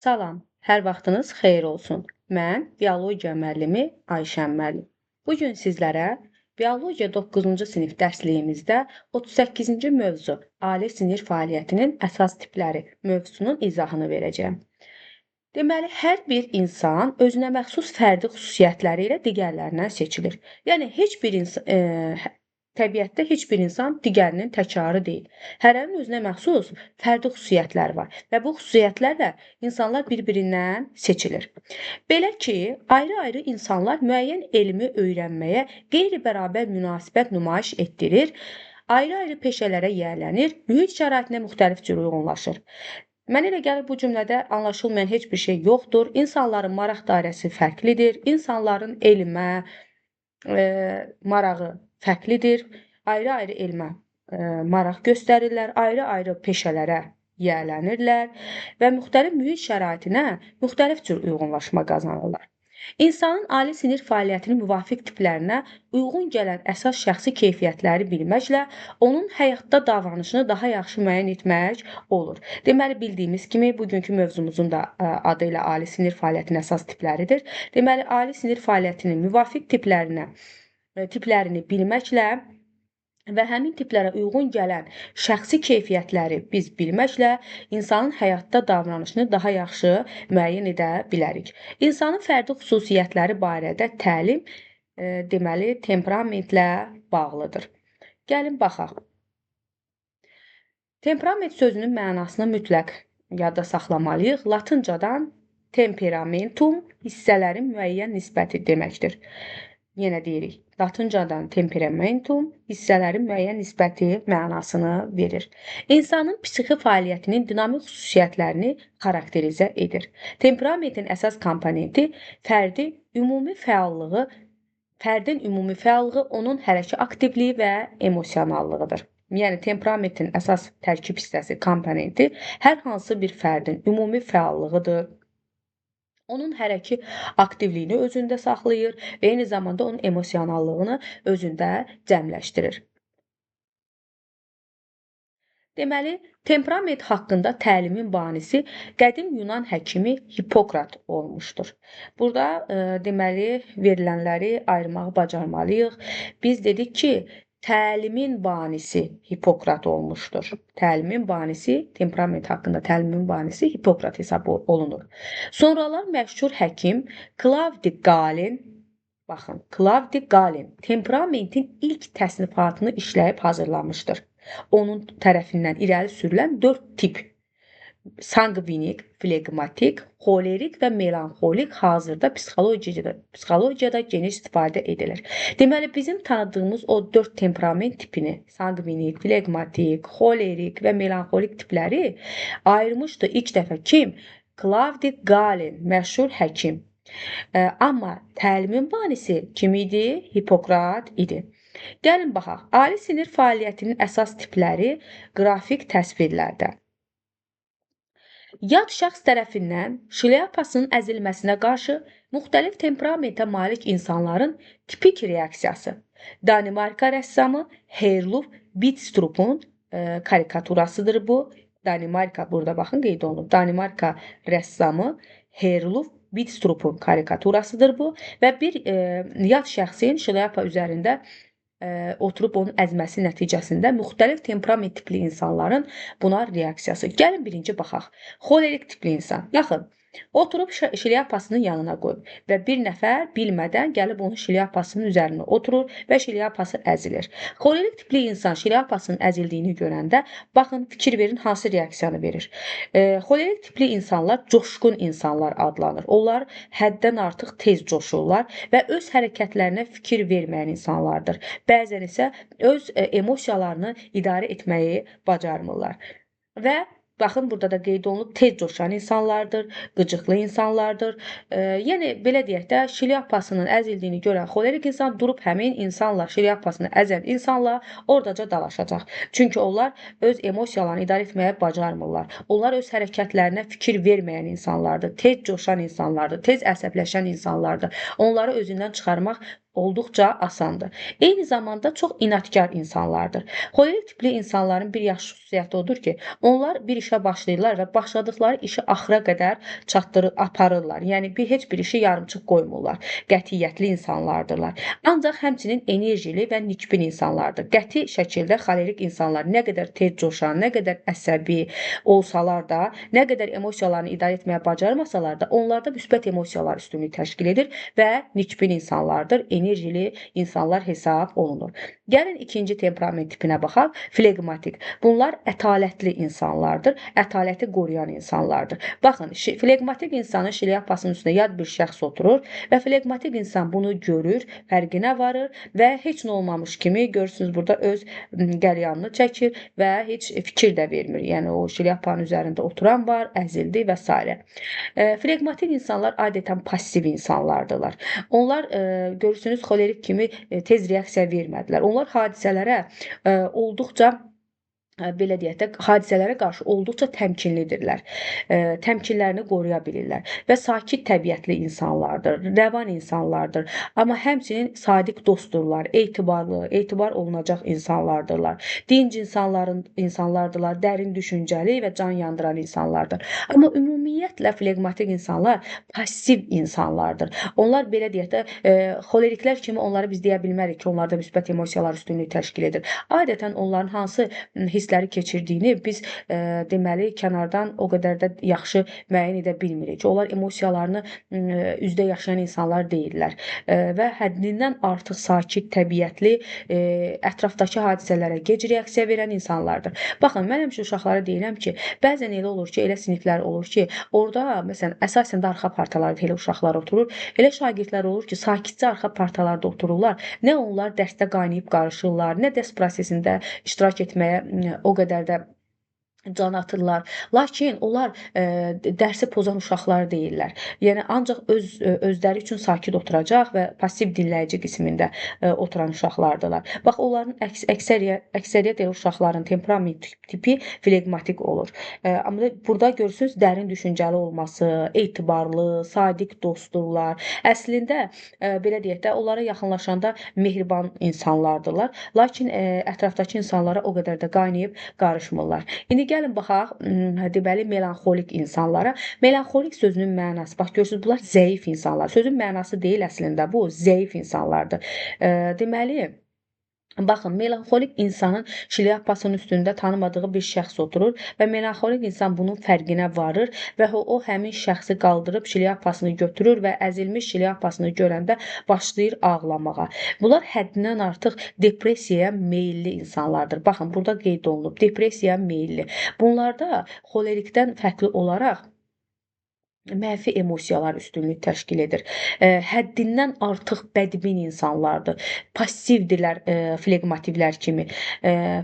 Salam, hər vaxtınız xeyir olsun. Mən biologiya müəllimi Ayşən müəllim. Bu gün sizlərə biologiya 9-cu sinif dərsliyimizdə 38-ci mövzu ali sinir fəaliyyətinin əsas tipləri mövzusunun izahını verəcəyəm. Deməli, hər bir insan özünə məxsus fərdi xüsusiyyətləri ilə digərlərindən seçilir. Yəni təbiətdə heç bir insan digərinin təkrarı deyil. Hərənin özünə məxsus fərdi xüsusiyyətləri var və bu xüsusiyyətlərlə insanlar bir-birindən seçilir. Belə ki, ayrı-ayrı insanlar müəyyən elmi öyrənməyə qeyri-bərabər münasibət nümayiş etdirir, ayrı-ayrı peşələrə yiyələnir, mühit şəraitinə müxtəlif cür uyğunlaşır. Mənə elə gəlir bu cümlədə anlaşılmayan heç bir şey yoxdur. İnsanların maraq dairəsi fərqlidir. İnsanların elmə marağı fərqlidir. Ayrı-ayrı elmə maraq göstərirlər, ayrı-ayrı peşələrə yiyələnirlər və müxtəlif mühit şəraitinə müxtəlif cür uyğunlaşma qazanırlar. İnsanın ali sinir fəaliyyətinin müvafiq tiplərinə uyğun gələn əsas şəxsi keyfiyyətləri bilməklə onun həyatda davranışını daha yaxşı müəyyən etmək olur. Deməli, bildiyimiz kimi bugünkü mövzumuzun da adı ilə ali sinir fəaliyyətinin əsas tipləridir. Deməli, ali sinir fəaliyyətinin müvafiq tiplərini bilməklə və həmin tiplərə uyğun gələn şəxsi keyfiyyətləri biz bilməklə insanın həyatda davranışını daha yaxşı müəyyən edə bilərik. İnsanın fərdi xüsusiyyətləri barədə təlim deməli temperamentlə bağlıdır. Gəlin baxaq. Temperament sözünün mənasını mütləq yadda saxlamalıyıq. Latıncadan temperamentum hissələrin müəyyən nisbəti deməkdir. Yenə deyirik, latıncadan temperamentum hissələrin müəyyən nisbəti mənasını verir. İnsanın psixi fəaliyyətinin dinamik xüsusiyyətlərini xarakterizə edir. Temperamentin əsas komponenti fərdin ümumi fəallığı, onun hərəkə aktivliyi və emosionallığıdır. Yəni, temperamentin əsas tərkib hissəsi, komponenti hər hansı bir fərdin ümumi fəallığıdır. Onun hərəki aktivliyini özündə saxlayır və eyni zamanda onun emosionallığını özündə cəmləşdirir. Deməli, temperament haqqında təlimin banisi qədim Yunan həkimi Hipokrat olmuşdur. Burada deməli verilənləri ayırmağı bacarmalıyıq. Biz dedik ki, təlimin banisi Hipokrat olmuşdur. Təlimin banisi, temperament haqqında təlimin banisi Hipokrat hesab olunur. Sonralar məşhur həkim Klavdi Galen, baxın, Klavdi Galen temperamentin ilk təsnifatını işləyib hazırlamışdır. Onun tərəfindən irəli sürülən 4 tip sanqvinik, flegmatik, xolerik və melanxolik hazırda psixologiyada geniş istifadə edilir. Deməli, bizim tanıdığımız o 4 temperament tipini, sanqvinik, flegmatik, xolerik və melanxolik tipləri ayırmışdı ilk dəfə kim? Klavdi Galen, məşhur həkim. Amma təlimin banisi kim idi? Hipokrat idi. Gəlin baxaq. Ali sinir fəaliyyətinin əsas tipləri qrafik təsvirlərdə. Yad şəxs tərəfindən şlyapasının əzilməsinə qarşı müxtəlif temperamentə malik insanların tipik reaksiyası. Danimarka rəssamı Herluf Bidstrup'un karikaturasıdır bu. Danimarka, burada baxın qeyd olunub. Danimarka rəssamı Herluf Bidstrup'un karikaturasıdır bu və bir yad şəxsin şlyapa üzərində oturub onun əzməsi nəticəsində müxtəlif temperament tipli insanların buna reaksiyası. Gəlin birinci baxaq. Xolerik tipli insan. Yaxın. Oturub şlyapasının yanına qoyub və bir nəfər bilmədən gəlib onun şlyapasının üzərinə oturur və şlyapası əzilir. Xolerik tipli insan şlyapasının əzildiyini görəndə baxın, fikir verin hansı reaksiyanı verir. Xolerik tipli insanlar coşqun insanlar adlanır. Onlar həddən artıq tez coşurlar və öz hərəkətlərinə fikir verməyən insanlardır. Bəzən isə öz emosiyalarını idarə etməyi bacarmırlar. Və baxın, burada da qeyd olunub, tez coşan insanlardır, qıcıqlı insanlardır. Yəni, belə deyək də, şlyapasının əzildiyini görən xolerik insan durub həmin insanla, şlyapasını əzən insanla oradaca dalaşacaq. Çünki onlar öz emosiyalarını idarə etməyə bacarmırlar. Onlar öz hərəkətlərinə fikir verməyən insanlardır, tez coşan insanlardır, tez əsəbləşən insanlardır. Onları özündən çıxarmaq olduqca asandır. Eyni zamanda çox inadkar insanlardır. Xolerik tipli insanların bir yaxşı xüsusiyyəti odur ki, onlar bir işə başlayırlar və başladıqları işi axıra qədər aparırlar. Yəni heç bir işi yarımçıq qoymurlar. Qətiyyətli insanlardırlar. Ancaq həmçinin enerjili və nikbin insanlardır. Qəti şəkildə xolerik insanlar nə qədər tez coşan, nə qədər əsəbi olsalar da, nə qədər emosiyalarını idarə etməyə bacarmasalar da, onlarda müsbət emosiyalar üstünlük təşkil edir və nikbin insanlardır, enerjili insanlar hesab olunur. Gəlin ikinci temperament tipinə baxaq, flegmatik. Bunlar ətalətli insanlardır, ətaləti qoruyan insanlardır. Baxın, flegmatik insanın şilyapasının üstündə yad bir şəxs oturur və flegmatik insan bunu görür, fərqinə varır və heç nə olmamış kimi görürsünüz burada öz qəlyanını çəkir və heç fikir də vermir. Yəni o şilyapanın üzərində oturan var, əzildi və s. Flegmatik insanlar adətən passiv insanlardırlar. Onlar görürsünüz xolerik kimi tez reaksiya vermədilər. Onlar hadisələrə olduqca belə deyək də, hadisələrə qarşı olduqca təmkinlidirlər. Təmkinlərini qoruya bilirlər və sakit təbiətli insanlardır, rəvan insanlardır. Amma həmçinin sadiq dostdurlar, etibarlı, etibar olunacaq insanlardırlar. Dinc insanlardırlar, dərin düşüncəli və can yandıran insanlardır. Amma ümumiyyətlə flegmatik insanlar passiv insanlardır. Onlar belə deyək də, xoleriklər kimi onları biz deyə bilmərik ki, onlarda müsbət emosiyalar üstünlük təşkil edir. Adətən onların hansı hissləri keçirdiyini biz deməli kənardan o qədər də yaxşı müəyyən edə bilmirik ki, onlar emosiyalarını üzdə yaşayan insanlar deyillər və həddindən artıq sakit, təbiətli, ətrafdakı hadisələrə gec reaksiya verən insanlardır. Baxın, mən həmişə uşaqlara deyirəm ki, bəzən elə olur ki, elə siniflər olur ki, orada məsələn əsasən də arxa partalarda elə uşaqlar oturur, elə şagirdlər olur ki, sakitcə arxa partalarda otururlar. Nə onlar dərsdə qaynayıb qarışırlar, nə dərs prosesində iştirak etməyə o qədər də can atırlar. Lakin onlar dərsi pozan uşaqlar deyirlər. Yəni ancaq özləri üçün sakit oturacaq və passiv dinləyici qismində oturan uşaqlardırlar. Bax, onların əksəriyyət elə uşaqların temperament tipi flegmatik olur. Amma burada görürsünüz dərin düşüncəli olması, etibarlı, sadiq dostdurlar. Əslində belə deyək də, onlara yaxınlaşanda mehriban insanlardırlar. Lakin ətrafdakı insanlara o qədər də qaynayıb qarışmırlar. İndi gəlin baxaq, deməli, melanxolik insanlara. Melanxolik sözünün mənası, bax, görürsünüz, bunlar zəif insanlar. Sözün mənası deyil əslində bu, zəif insanlardır. Deməli, baxın, melanxolik insanın şilyapasının üstündə tanımadığı bir şəxs oturur və melanxolik insan bunun fərqinə varır və o həmin şəxsi qaldırıb şilyapasını götürür və əzilmiş şilyapasını görəndə başlayır ağlamağa. Bunlar həddindən artıq depressiyaya meyilli insanlardır. Baxın, burada qeyd olunub, depressiyaya meyilli. Bunlarda xolerikdən fərqli olaraq mənfi emosiyalar üstünlük təşkil edir. Həddindən artıq bədbin insanlardır. Passivdirlər flegmatiklər kimi.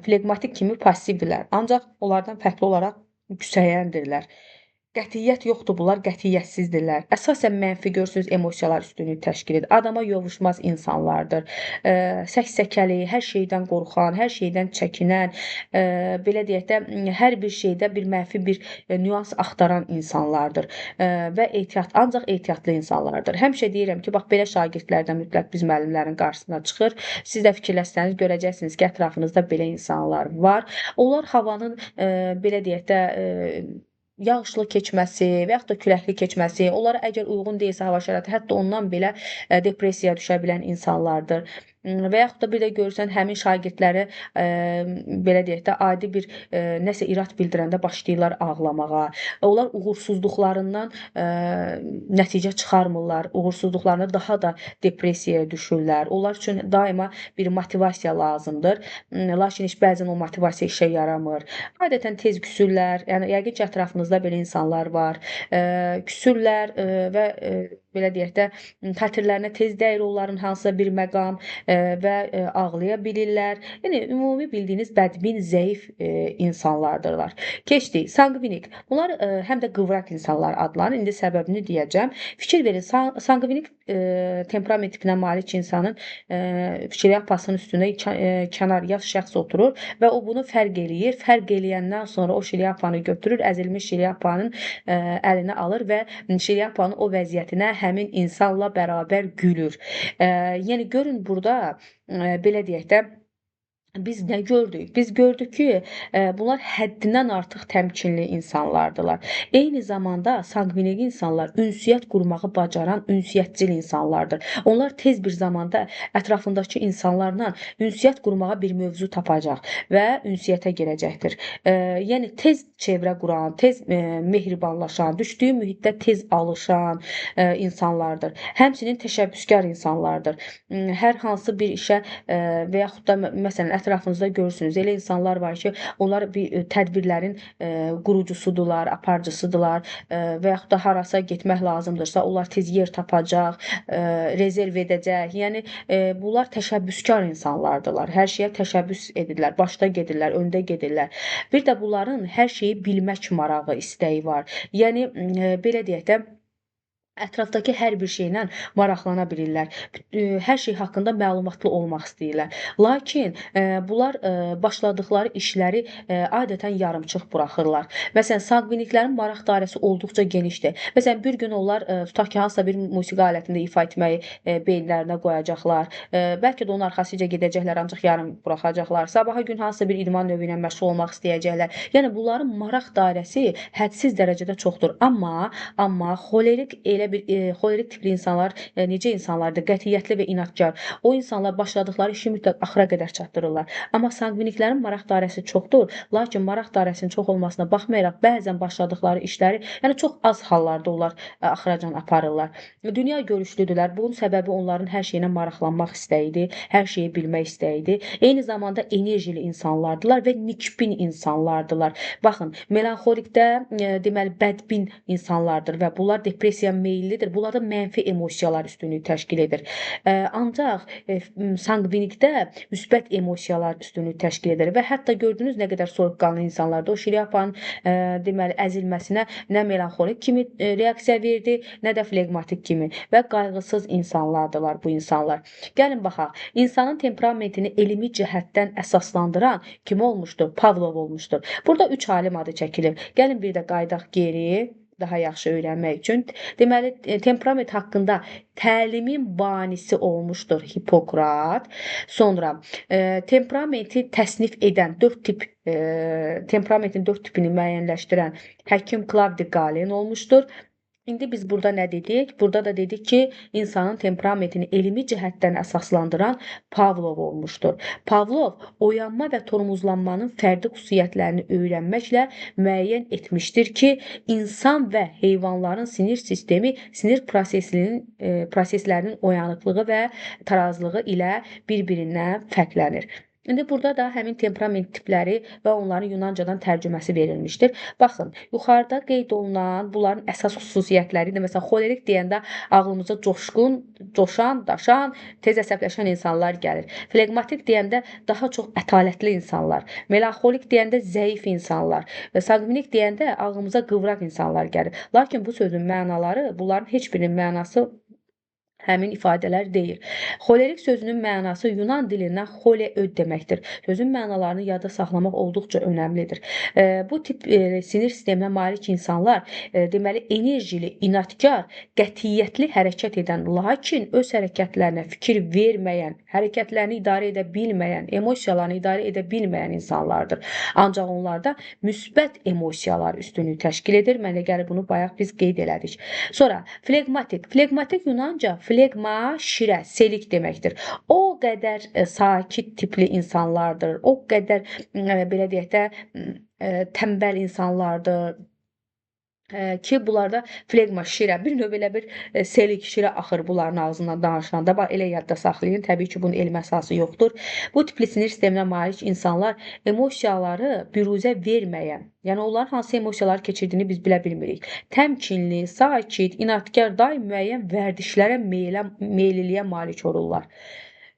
Flegmatik kimi passivdirlər. Ancaq onlardan fərqli olaraq yüksəyəndirlər. Qətiyyət yoxdur, bunlar qətiyyətsizdirlər. Əsasən mənfi görürsünüz emosiyalar üstünlük təşkil edir. Adama yovuşmaz insanlardır. Səksəkəli, hər şeydən qorxan, hər şeydən çəkinən, belə deyək də, hər bir şeydə bir mənfi bir nüans axtaran insanlardır və ancaq ehtiyatlı insanlardır. Həmişə deyirəm ki, bax, belə şagirdlərdən mütləq biz müəllimlərin qarşısına çıxır. Siz də fikirləşsəniz, görəcəksiniz ki, ətrafınızda belə insanlar var. Onlar havanın, belə deyək də, yağışlı keçməsi və yaxud da küləkli keçməsi, onlara əgər uyğun deyilsə hava şəraiti, hətta ondan belə depressiyaya düşə bilən insanlardır. Və yaxud da bir də görürsən, həmin şagirdləri belə deyək də, adi bir nəsə irad bildirəndə başlayırlar ağlamağa. Onlar uğursuzluqlarından nəticə çıxarmırlar, uğursuzluqlarına daha da depressiyaya düşürlər. Onlar üçün daima bir motivasiya lazımdır. Lakin heç bəzən o motivasiya işə yaramır. Adətən tez küsürlər, yəni yəqin ki, ətrafınızda belə insanlar var. Küsürlər və belə deyək də, xətirlərinə tez dəyir onların hansısa bir məqam və ağlaya bilirlər. Yəni, ümumi bildiyiniz bədbin, zəif insanlardırlar. Keçdik, sanqvinik. Bunlar həm də qıvraq insanlar adlanır. İndi səbəbini deyəcəm. Fikir verin, sanqvinik temperament tipinə malik insanın şlyapasının üstündə kənar yaş şəxs oturur və o bunu fərq eləyir. Fərq eləyəndən sonra o şlyapanı götürür, əzilmiş şlyapanın əlinə alır və şlyapanın o vəziyyətinə həmin insanla bərabər gülür. Yəni görün burada belə deyək də biz nə gördük? Biz gördük ki, bunlar həddindən artıq təmkinli insanlardılar. Eyni zamanda sanqvinik insanlar ünsiyyət qurmağı bacaran ünsiyyətcil insanlardır. Onlar tez bir zamanda ətrafındakı insanlarla ünsiyyət qurmağa bir mövzu tapacaq və ünsiyyətə girəcəkdir. Yəni tez çevrə quran, tez mehribanlaşan, düşdüyü mühitdə tez alışan insanlardır. Həmçinin təşəbbüskar insanlardır. Hər hansı bir işə və yaxud da məsələn ətrafınızda görürsünüz. Elə insanlar var ki, onlar bir tədbirlərin qurucusudurlar, aparıcısıdırlar və yaxud da harasa getmək lazımdırsa, onlar tez yer tapacaq, rezerv edəcək. Yəni bunlar təşəbbüskar insanlardılar. Hər şeyə təşəbbüs edirlər, başda gedirlər, öndə gedirlər. Bir də bunların hər şeyi bilmək marağı, istəyi var. Yəni belə deyək də ətrafdakı hər bir şeylə maraqlana bilirlər. Hər şey haqqında məlumatlı olmaq istəyirlər. Lakin bunlar başladıkları işləri adətən yarımçıq buraxırlar. Məsələn, sanqviniklərin maraq dairəsi olduqca genişdir. Məsələn, bir gün onlar tutaq ki, hansısa bir musiqi alətində ifa etməyi beyinlərinə qoyacaqlar. Bəlkə də onun arxasıca gedəcəklər, ancaq yarım buraxacaqlar. Sabaha gün hansısa bir idman növü ilə məşğul olmaq istəyəcəklər. Yəni bunların maraq dairəsi hədsiz dərəcədə çoxdur. Amma xolerik xolerik tipli insanlar necə insanlardır? Qətiyyətli və inadkar. O insanlar başladıkları işi mütləq axıra qədər çatdırırlar. Amma sanqviniklərin maraq dairəsi çoxdur, lakin maraq dairəsinin çox olmasına baxmayaraq bəzən başladıkları işləri, yəni çox az hallarda onlar axıracan aparırlar. Dünya görüşlüdürlər. Bunun səbəbi onların hər şeyinə maraqlanmaq istəyidir, hər şeyi bilmək istəyidir. Eyni zamanda enerjili insanlardılar və nikbin insanlardılar. Baxın, melanxolikdə deməli bədbin insanlardır və bunlar depressiyaya meyillidir. Bunlarda mənfi emosiyalar üstünlük təşkil edir. Ancaq sanqvinikdə müsbət emosiyalar üstünlük təşkil edir və hətta gördünüz nə qədər soyuqqanlı insanlardır. O şlyapanın deməli əzilməsinə nə melanxolik kimi reaksiya verdi, nə də flegmatik kimi və qayğısız insanlardılar bu insanlar. Gəlin baxaq. İnsanın temperamentini elmi cəhətdən əsaslandıran kim olmuşdur? Pavlov olmuşdur. Burada 3 alim adı çəkilir. Gəlin bir də qayıdaq geri, daha yaxşı öyrənmək üçün. Deməli, temperament haqqında təlimin banisi olmuşdur Hipokrat. Sonra temperamenti təsnif edən 4 tip temperamentin 4 tipini müəyyənləşdirən həkim Klavdi Galen olmuşdur. İndi biz burada nə dedik? Burada da dedik ki, insanın temperamentini elmi cəhətdən əsaslandıran Pavlov olmuşdur. Pavlov oyanma və tormozlanmanın fərdi xüsusiyyətlərini öyrənməklə müəyyən etmişdir ki, insan və heyvanların sinir sistemi sinir proseslərinin oyanıqlığı və tarazlığı ilə bir-birindən fərqlənir. İndi burada da həmin temperament tipləri və onların Yunancadan tərcüməsi verilmişdir. Baxın, yuxarıda qeyd olunan bunların əsas xüsusiyyətləri, məsələn, xolerik deyəndə ağlımıza coşqun, coşan, daşan, tez əsəbləşən insanlar gəlir. Flegmatik deyəndə daha çox ətalətli insanlar, melanxolik deyəndə zəif insanlar və sanqvinik deyəndə ağlımıza qıvraq insanlar gəlir. Lakin bu sözün mənaları, bunların heç birinin mənası həmin ifadələr deyil. Xolerik sözünün mənası Yunan dilindən xole öd deməkdir. Sözün mənalarını yadda saxlamaq olduqca önəmlidir. Bu tip sinir sisteminə malik insanlar deməli enerjili, inadkar, qətiyyətli hərəkət edən, lakin öz hərəkətlərinə fikir verməyən, hərəkətlərini idarə edə bilməyən, emosiyalarını idarə edə bilməyən insanlardır. Ancaq onlarda müsbət emosiyalar üstünlük təşkil edir. Mənə gəlir bunu bayaq biz qeyd elədik. Sonra flegmatik. Flegmatik Yunanca flegma, şirə, selik deməkdir. O qədər sakit tipli insanlardır. O qədər belə deyək də tənbəl insanlardır ki, bunlarda flegma, şirə, bir növ elə bir selik, şirə axır bunların ağzından danışanda. Bax, elə yadda saxlayın. Təbii ki, bunun elmi əsası yoxdur. Bu tipli sinir sisteminə malik insanlar emosiyaları büruzə verməyən, yəni onların hansı emosiyalar keçirdiyini biz bilə bilmirik. Təmkinli, sakit, inadkar, daim müəyyən vərdişlərə meyliliyə malik olurlar.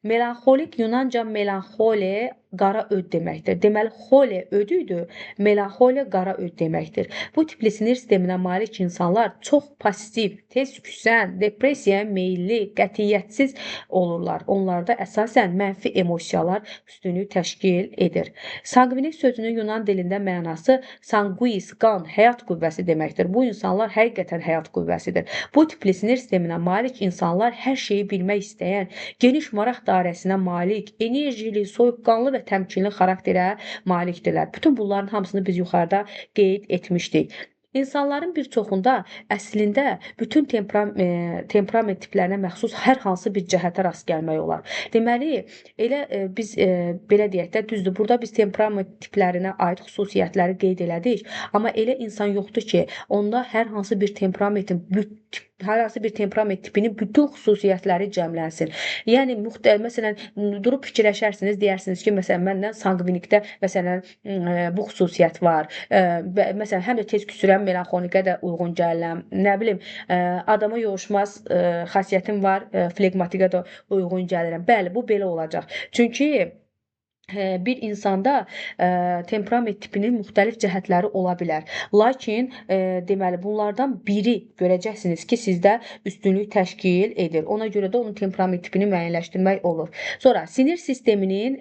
Melanxolik Yunanca melanxole qara öd deməkdir. Deməli, xole ödüdür, melanxoliya qara öd deməkdir. Bu tipli sinir sisteminə malik insanlar çox pasiv, tez küsən, depressiyaya meylli, qətiyyətsiz olurlar. Onlarda əsasən mənfi emosiyalar üstünlük təşkil edir. Sanqvinik sözünün Yunan dilində mənası sanguis, qan, həyat qüvvəsi deməkdir. Bu insanlar həqiqətən həyat qüvvəsidir. Bu tipli sinir sisteminə malik insanlar hər şeyi bilmək istəyən, geniş maraq dairəsinə malik, enerjili, soyuqqanlı və təmkinli xarakterə malikdirlər. Bütün bunların hamısını biz yuxarıda qeyd etmişdik. İnsanların bir çoxunda əslində bütün temperament tiplərinə məxsus hər hansı bir cəhətə rast gəlmək olar. Deməli, elə biz belə deyək də, düzdür, burada biz temperament tiplərinə aid xüsusiyyətləri qeyd elədik, amma elə insan yoxdur ki, onda hər hansı bir temperament tipinin bütün xüsusiyyətləri cəmlənsin. Yəni məsələn, durub fikirləşərsiniz, deyərsiniz ki, məsələn, məndən sanqvinikdə məsələn bu xüsusiyyət var. Məsələn, həm də tez küsürəm, melanxolikə də uyğun gəlirəm. Nə bilim, adama yovuşmaz xasiyyətim var, flegmatikə də uyğun gəlirəm. Bəli, bu belə olacaq. Çünki bir insanda temperament tipinin müxtəlif cəhətləri ola bilər. Lakin deməli bunlardan biri görəcəksiniz ki, sizdə üstünlük təşkil edir. Ona görə də onun temperament tipini müəyyənləşdirmək olur. Sonra sinir sisteminin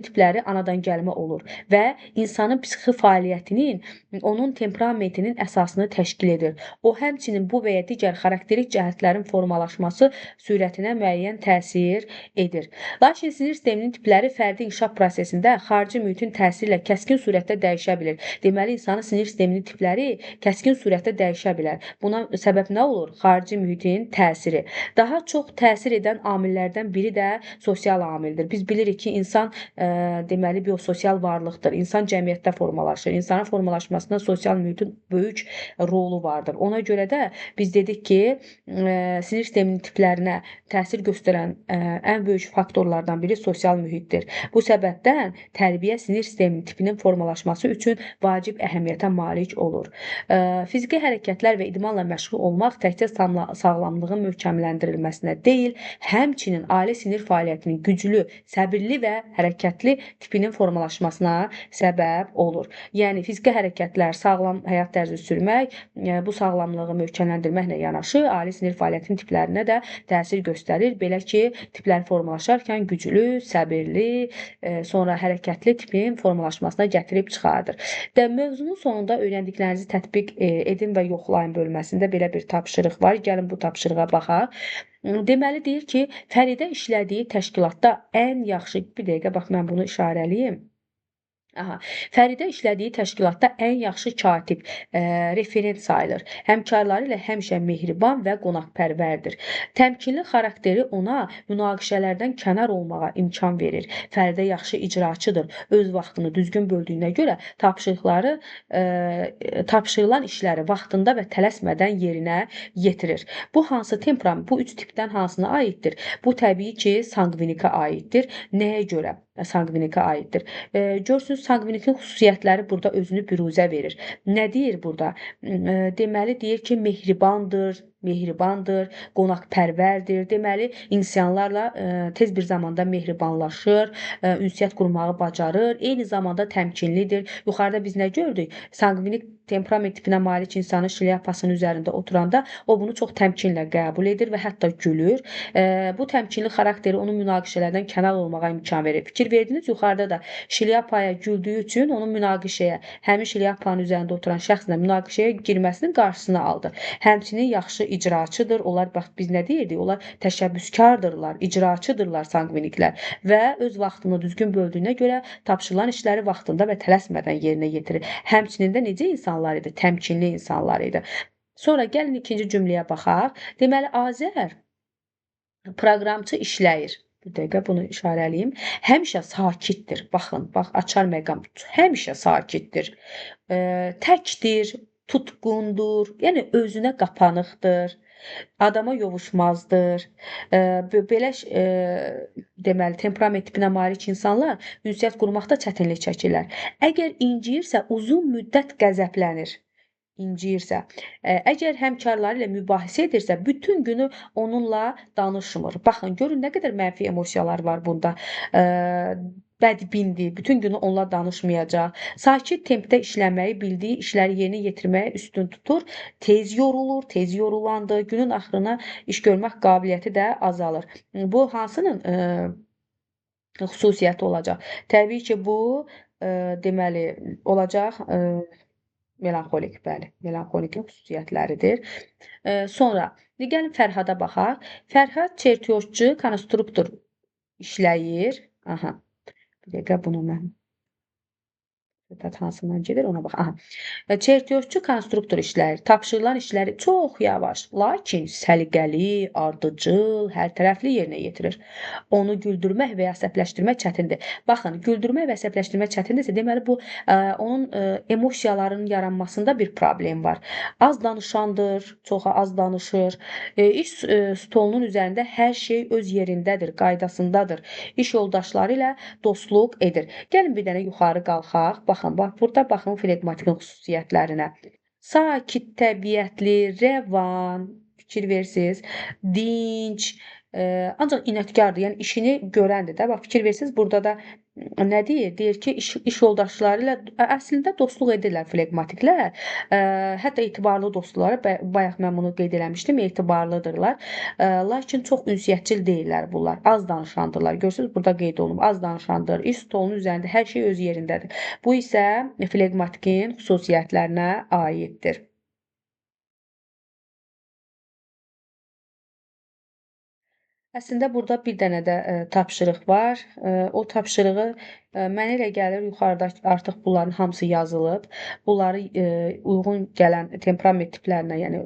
tipləri anadan gəlmə olur və insanın psixi fəaliyyətinin onun temperamentinin əsasını təşkil edir. O həmçinin bu və ya digər xarakterik cəhətlərin formalaşması sürətinə müəyyən təsir edir. Lakin sinir sisteminin tipləri fərdi inkişaf prosesində xarici mühitin təsiri ilə kəskin surətdə dəyişə bilir. Deməli, insanın sinir sisteminin tipləri kəskin surətdə dəyişə bilər. Buna səbəb nə olur? Xarici mühitin təsiri. Daha çox təsir edən amillərdən biri də sosial amildir. Biz bilirik ki, insan deməli biososial varlıqdır. İnsan cəmiyyətdə formalaşır. İnsanın formalaşmasında sosial mühitin böyük rolu vardır. Ona görə də biz dedik ki, sinir sisteminin tiplərinə təsir göstərən ən böyük faktorlardan biri sosial mühitdir. Bu səbəbdən tərbiyə sinir sisteminin tipinin formalaşması üçün vacib əhəmiyyətə malik olur. Fiziki hərəkətlər və idmanla məşğul olmaq təkcə sağlamlığın möhkəmləndirilməsinə deyil, həmçinin ali sinir fəaliyyətinin güclü, səbirli və hərəkətli tipinin formalaşmasına səbəb olur. Yəni fiziki hərəkətlər, sağlam həyat tərzi sürmək, bu sağlamlığı möhkəmləndirməklə yanaşı ali sinir fəaliyyətinin tiplərinə də təsir göstərir. Belə ki, tiplər formalaşarkən güclü, səbirli, sonra hərəkətli tipin formalaşmasına gətirib çıxardır. Mövzunun sonunda öyrəndiklərinizi tətbiq edin və yoxlayın bölməsində belə bir tapşırıq var. Gəlin bu tapşırığa baxaq. Deməli deyir ki, Fəridə işlədiyi təşkilatda ən yaxşı, bir dəqiqə bax mən bunu işarəliyim. Fəridə işlədiyi təşkilatda ən yaxşı katib, referent sayılır. Həmkarları ilə həmişə mehriban və qonaqpərvərdir. Təmkinli xarakteri ona münaqişələrdən kənar olmağa imkan verir. Fəridə yaxşı icraçıdır. Öz vaxtını düzgün böldüyünə görə tapşırılan işləri vaxtında və tələsmədən yerinə yetirir. Bu hansı temperament, bu üç tipdən hansına aiddir? Bu təbii ki, sanqvinikə aiddir. Nəyə görə sanqvinikə aiddir? Görsünüz, sanqvinikin xüsusiyyətləri burada özünü büruzə verir. Nə deyir burada? Deməli, deyir ki, mehribandır, qonaqpərvərdir. Deməli, insanlarla tez bir zamanda mehribanlaşır, ünsiyyət qurmağı bacarır, eyni zamanda təmkinlidir. Yuxarıda biz nə gördük? Sanqvinik temperament tipinə malik insanın şlyapasının üzərində oturanda o bunu çox təmkinlə qəbul edir və hətta gülür. Bu təmkinli xarakteri onun münaqişələrdən kənar olmağa imkan verir. Fikir verdiniz, yuxarıda da şlyapaya güldüyü üçün onun münaqişəyə, həmin şlyapanın üzərində oturan şəxslə münaqişəyə girməsinin qarşısını aldı. Həmçinin yaxşı icraçıdır. Onlar, bax biz nə deyirdik? Onlar təşəbbüskardırlar, icraçıdırlar sanqviniklər və öz vaxtını düzgün böldüyünə görə tapşırılan işləri vaxtında və tələsmədən yerinə yetirir. Həmçinin də necə insanlar idi? Təmkinli insanlar idi. Sonra gəlin ikinci cümləyə baxaq. Deməli, Azər proqramçı işləyir. Bir dəqiqə bunu işarəliyim. Həmişə sakitdir. Baxın, bax açar məqam. Həmişə sakitdir. Təkdir, tutqundur. Yəni özünə qapanıqdır. Adama yovuşmazdır. Belə deməli temperament tipinə malik insanlar ünsiyyət qurmaqda çətinlik çəkirlər. Əgər inciyirsə uzun müddət qəzəblənir. inciyirsə, əgər həmkarları ilə mübahisə edirsə, bütün günü onunla danışmır. Baxın, görün nə qədər mənfi emosiyalar var bunda. Bədbindir, bütün günü onunla danışmayacaq. Sakit tempdə işləməyi, bildiyi işləri yerinə yetirməyə üstün tutur. Tez yorulur, tez yorulandır. Günün axırına iş görmək qabiliyyəti də azalır. Bu hansının xüsusiyyəti olacaq? Təbii ki, bu deməli olacaq melanxolik, bəli, melanxolikin xüsusiyyətləridir. Sonra gəlin Fərhada baxaq. Fərhad çertyojçu, konstruktor işləyir. Aha. Bir dəqiqə bunu mən söhbət hansından gedir ona bax. Aha. Çertyojçu konstruktor işləyir. Tapşırılan işləri çox yavaş, lakin səliqəli, ardıcıl, hərtərəfli yerinə yetirir. Onu güldürmək və ya əsəbləşdirmək çətindir. Baxın, güldürmək və əsəbləşdirmək çətindirsə, deməli bu onun emosiyalarının yaranmasında bir problem var. Az danışandır, çox az danışır. İş stolunun üzərində hər şey öz yerindədir, qaydasındadır. İş yoldaşları ilə dostluq edir. Gəlin bir dənə yuxarı qalxaq. Baxın, bax burada baxın fleqmatikin xüsusiyyətlərinə. Sakit təbiətli, rəvan, fikir versiniz, dinc, ancaq inadkardır. Yəni işini görəndir də. Bax fikir versiniz, burada da nə deyir? Deyir ki, iş yoldaşları ilə əslində dostluq edirlər fleqmatiklər. Hətta etibarlı dostları, bayaq mən bunu qeyd eləmişdim, etibarlıdırlar. Lakin çox ünsiyyətçil deyirlər bunlar. Az danışandırlar. Görürsünüz, burada qeyd olunub. Az danışandır. İş stolunun üzərində hər şey öz yerindədir. Bu isə fleqmatikin xüsusiyyətlərinə aiddir. Əslində burada bir dənə də tapşırıq var. O tapşırığı mənə elə gəlir yuxarıda artıq bunların hamısı yazılıb. Bunları uyğun gələn temperament tiplərinə, yəni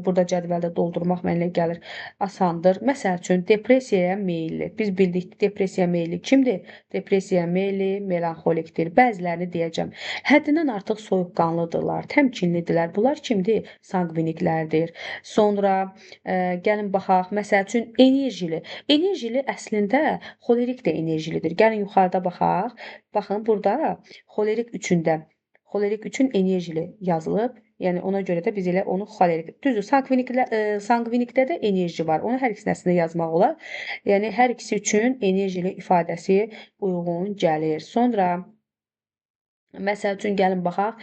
burada cədvəldə doldurmaq mənə elə gəlir asandır. Məsəl üçün depressiyaya meylli. Biz bildik depressiyaya meylli kimdir? Depressiyaya meylli melanxolikdir. Bəzilərini deyəcəm. Həddindən artıq soyuqqanlıdırlar, təmkinlidirlər. Bunlar kimdir? Sanqviniklərdir. Sonra gəlin baxaq. Məsəl üçün enerjili. Enerjili əslində xolerik də enerjilidir. Gəlin yuxarıda baxaq. Baxın burada xolerik üçündə. Xolerik üçün enerjili yazılıb. Yəni ona görə də biz elə onu xolerik. Düzdür, sanqvinikdə də enerji var. Onu hər ikisində yazmaq olar. Yəni hər ikisi üçün enerjili ifadəsi uyğun gəlir. Sonra məsəl üçün gəlin baxaq.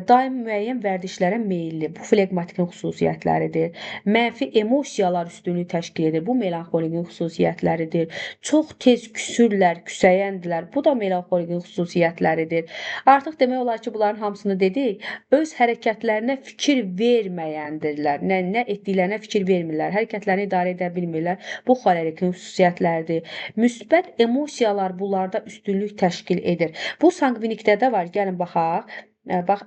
Daim müəyyən vərdişlərə meylli. Bu fleqmatikin xüsusiyyətləridir. Mənfi emosiyalar üstünlüyü təşkil edir. Bu melanxolikin xüsusiyyətləridir. Çox tez küsürlər, küsəyəndirlər. Bu da melanxolikin xüsusiyyətləridir. Artıq demək olar ki, bunların hamısını dedik. Öz hərəkətlərinə fikir verməyəndirlər. Nə etdiklərinə fikir vermirlər. Hərəkətlərini idarə edə bilmirlər. Bu xolerikin xüsusiyyətləridir. Müsbət emosiyalar bunlarda üstünlük təşkil edir. Bu sanqvinikdə də var. Gəlin baxaq. Bax,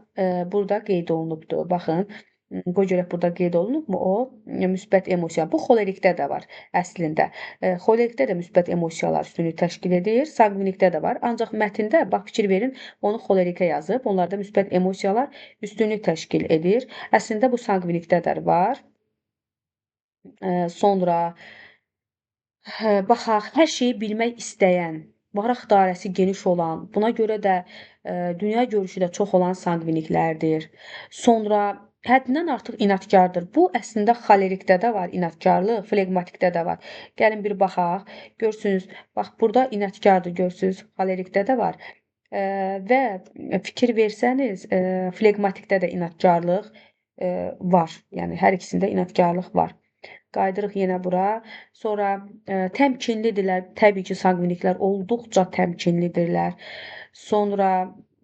burada qeyd olunubdur. Baxın, qoy görək burada qeyd olunubmu o müsbət emosiya. Bu xolerikdə də var əslində. Xolerikdə də müsbət emosiyalar üstünlük təşkil edir. Sanqvinikdə də var. Ancaq mətndə bax fikir verin, onu xolerikə yazıb. Onlarda müsbət emosiyalar üstünlük təşkil edir. Əslində bu sanqvinikdə də var. Sonra baxaq, hər şeyi bilmək istəyən, maraq dairəsi geniş olan, buna görə də dünya görüşü də çox olan sanqviniklərdir. Sonra həddindən artıq inadkardır. Bu əslində xolerikdə də var inadkarlıq, fleqmatikdə də var. Gəlin bir baxaq. Görürsünüz, bax burada inadkardır, görürsünüz, xolerikdə də var. Və fikir versəniz, fleqmatikdə də inadkarlıq var. Yəni hər ikisində inadkarlıq var. Qaydırıq yenə bura. Sonra təmkinlidirlər. Təbii ki, sanqviniklər olduqca təmkinlidirlər. Sonra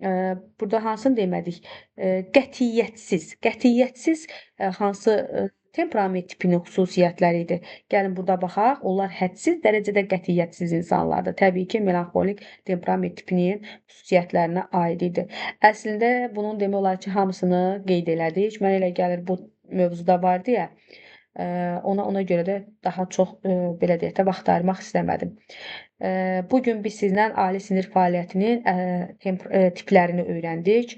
burada hansını demədik? Qətiyyətsiz. Qətiyyətsiz hansı temperament tipinin xüsusiyyətləridir? Gəlin burada baxaq. Onlar hədsiz dərəcədə qətiyyətsiz insanlardır. Təbii ki, melanxolik temperament tipinin xüsusiyyətlərinə aid idi. Əslində bunun demək olar ki, hamısını qeyd elədik. Mənə elə gəlir bu mövzuda var deyə ona görə də daha çox belə deyək də vaxt ayırmaq istəmədim. Bu gün biz sizlə ali sinir fəaliyyətinin tiplərini öyrəndik.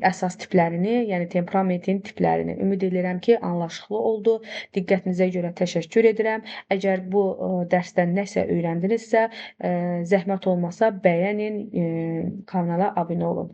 Əsas tiplərini, yəni temperamentin tiplərini. Ümid edirəm ki, anlaşıqlı oldu. Diqqətinizə görə təşəkkür edirəm. Əgər bu dərsdən nəsə öyrəndinizsə, zəhmət olmasa bəyənin, kanala abunə olun.